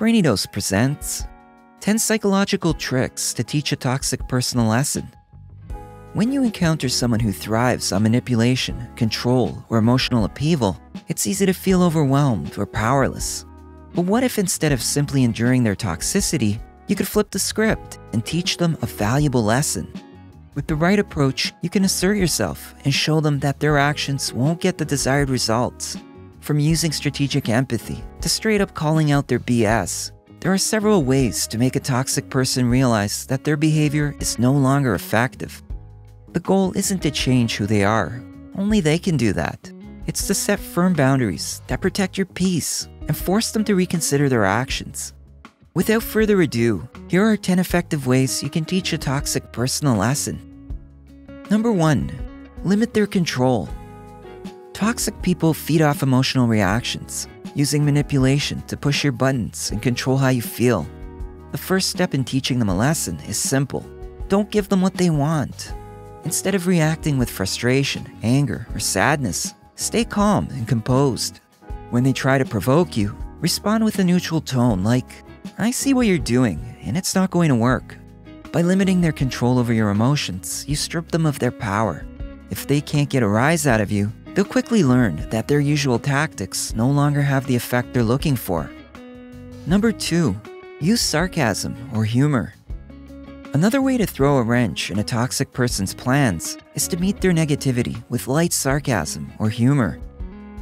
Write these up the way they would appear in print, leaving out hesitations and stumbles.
BRAINY presents 10 psychological tricks to teach a toxic person a lesson. When you encounter someone who thrives on manipulation, control, or emotional upheaval, it's easy to feel overwhelmed or powerless. But what if instead of simply enduring their toxicity, you could flip the script and teach them a valuable lesson? With the right approach, you can assert yourself and show them that their actions won't get the desired results. From using strategic empathy to straight up calling out their BS, there are several ways to make a toxic person realize that their behavior is no longer effective. The goal isn't to change who they are. Only they can do that. It's to set firm boundaries that protect your peace and force them to reconsider their actions. Without further ado, here are 10 effective ways you can teach a toxic person a lesson. Number 1. Limit their control. Toxic people feed off emotional reactions, using manipulation to push your buttons and control how you feel. The first step in teaching them a lesson is simple. Don't give them what they want. Instead of reacting with frustration, anger, or sadness, stay calm and composed. When they try to provoke you, respond with a neutral tone like, "I see what you're doing, and it's not going to work." By limiting their control over your emotions, you strip them of their power. If they can't get a rise out of you, they'll quickly learn that their usual tactics no longer have the effect they're looking for. Number 2. Use sarcasm or humor. Another way to throw a wrench in a toxic person's plans is to meet their negativity with light sarcasm or humor.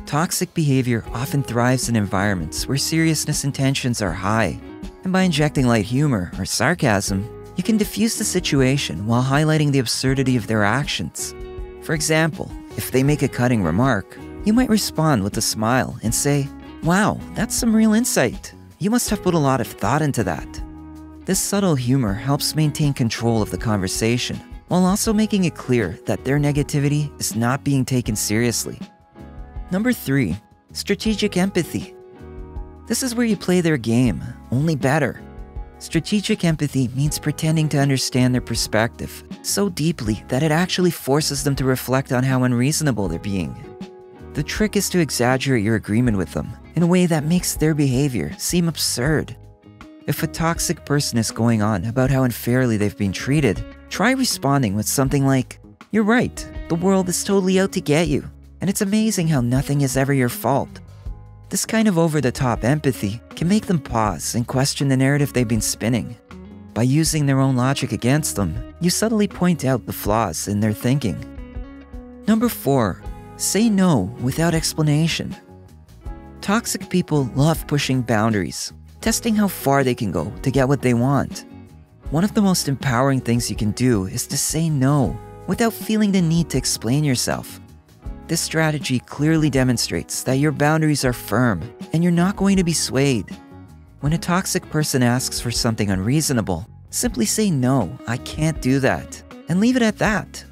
Toxic behavior often thrives in environments where seriousness and tensions are high, and by injecting light humor or sarcasm, you can diffuse the situation while highlighting the absurdity of their actions. For example, if they make a cutting remark, you might respond with a smile and say, "Wow, that's some real insight. You must have put a lot of thought into that." This subtle humor helps maintain control of the conversation, while also making it clear that their negativity is not being taken seriously. Number 3. Strategic empathy. This is where you play their game, only better. Strategic empathy means pretending to understand their perspective so deeply that it actually forces them to reflect on how unreasonable they're being. The trick is to exaggerate your agreement with them in a way that makes their behavior seem absurd. If a toxic person is going on about how unfairly they've been treated, try responding with something like, "You're right, the world is totally out to get you, and it's amazing how nothing is ever your fault." This kind of over-the-top empathy can make them pause and question the narrative they've been spinning. By using their own logic against them, you subtly point out the flaws in their thinking. Number 4. Say no without explanation. Toxic people love pushing boundaries, testing how far they can go to get what they want. One of the most empowering things you can do is to say no without feeling the need to explain yourself. This strategy clearly demonstrates that your boundaries are firm and you're not going to be swayed. When a toxic person asks for something unreasonable, simply say, "No, I can't do that," and leave it at that.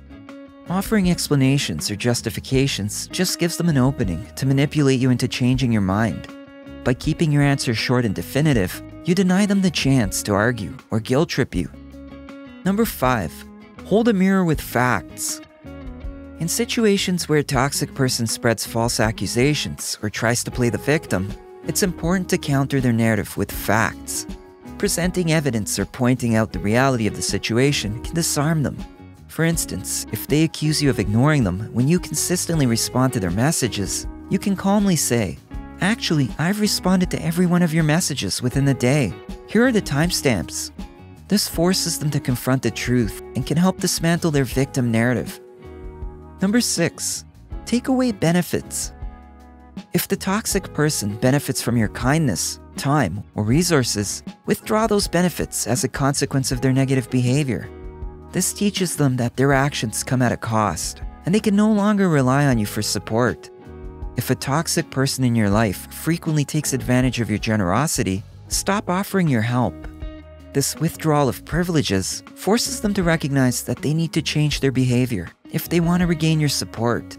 Offering explanations or justifications just gives them an opening to manipulate you into changing your mind. By keeping your answer short and definitive, you deny them the chance to argue or guilt trip you. Number 5. Hold a mirror with facts. In situations where a toxic person spreads false accusations or tries to play the victim, it's important to counter their narrative with facts. Presenting evidence or pointing out the reality of the situation can disarm them. For instance, if they accuse you of ignoring them when you consistently respond to their messages, you can calmly say, "Actually, I've responded to every one of your messages within the day. Here are the timestamps." This forces them to confront the truth and can help dismantle their victim narrative. Number 6. Take away benefits. If the toxic person benefits from your kindness, time, or resources, withdraw those benefits as a consequence of their negative behavior. This teaches them that their actions come at a cost, and they can no longer rely on you for support. If a toxic person in your life frequently takes advantage of your generosity, stop offering your help. This withdrawal of privileges forces them to recognize that they need to change their behavior if they want to regain your support.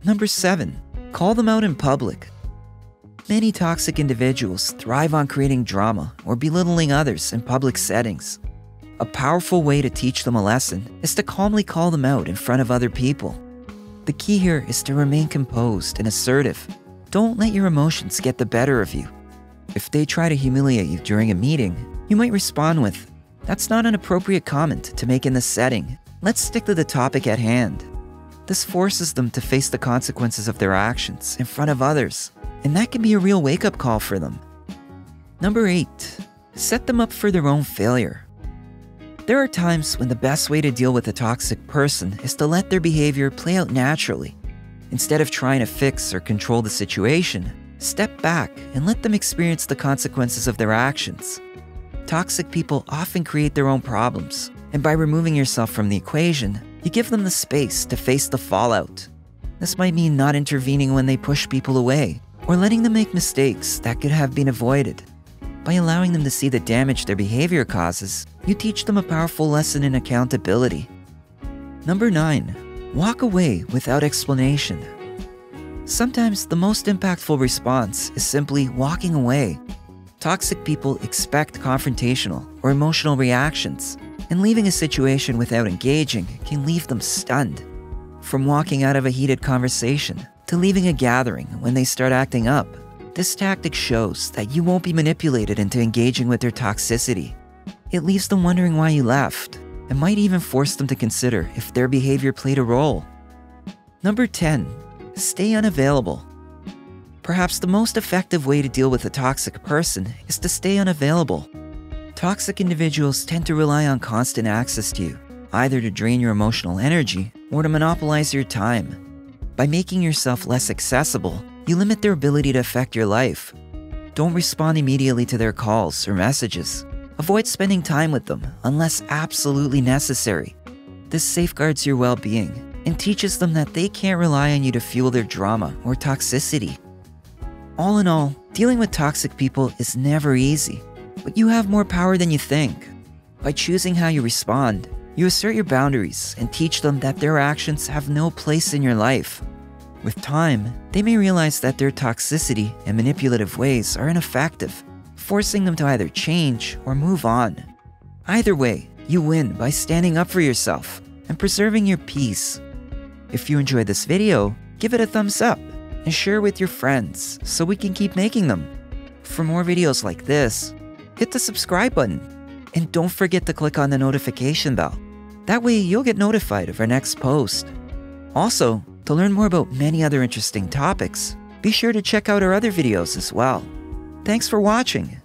Number 7. Call them out in public. Many toxic individuals thrive on creating drama or belittling others in public settings. A powerful way to teach them a lesson is to calmly call them out in front of other people. The key here is to remain composed and assertive. Don't let your emotions get the better of you. If they try to humiliate you during a meeting, you might respond with, "That's not an appropriate comment to make in this setting. Let's stick to the topic at hand." This forces them to face the consequences of their actions in front of others, and that can be a real wake-up call for them. Number 8. Set them up for their own failure. There are times when the best way to deal with a toxic person is to let their behavior play out naturally. Instead of trying to fix or control the situation, step back and let them experience the consequences of their actions. Toxic people often create their own problems, and by removing yourself from the equation, you give them the space to face the fallout. This might mean not intervening when they push people away, or letting them make mistakes that could have been avoided. By allowing them to see the damage their behavior causes, you teach them a powerful lesson in accountability. Number 9. Walk away without explanation. Sometimes the most impactful response is simply walking away. Toxic people expect confrontational or emotional reactions, and leaving a situation without engaging can leave them stunned. From walking out of a heated conversation to leaving a gathering when they start acting up, this tactic shows that you won't be manipulated into engaging with their toxicity. It leaves them wondering why you left, and might even force them to consider if their behavior played a role. Number 10. Stay unavailable. Perhaps the most effective way to deal with a toxic person is to stay unavailable. Toxic individuals tend to rely on constant access to you, either to drain your emotional energy or to monopolize your time. By making yourself less accessible, you limit their ability to affect your life. Don't respond immediately to their calls or messages. Avoid spending time with them unless absolutely necessary. This safeguards your well-being and teaches them that they can't rely on you to fuel their drama or toxicity. All in all, dealing with toxic people is never easy, but you have more power than you think. By choosing how you respond, you assert your boundaries and teach them that their actions have no place in your life. With time, they may realize that their toxicity and manipulative ways are ineffective, forcing them to either change or move on. Either way, you win by standing up for yourself and preserving your peace. If you enjoyed this video, give it a thumbs up and share with your friends so we can keep making them. For more videos like this, hit the subscribe button and don't forget to click on the notification bell. That way you'll get notified of our next post. Also, to learn more about many other interesting topics, be sure to check out our other videos as well. Thanks for watching.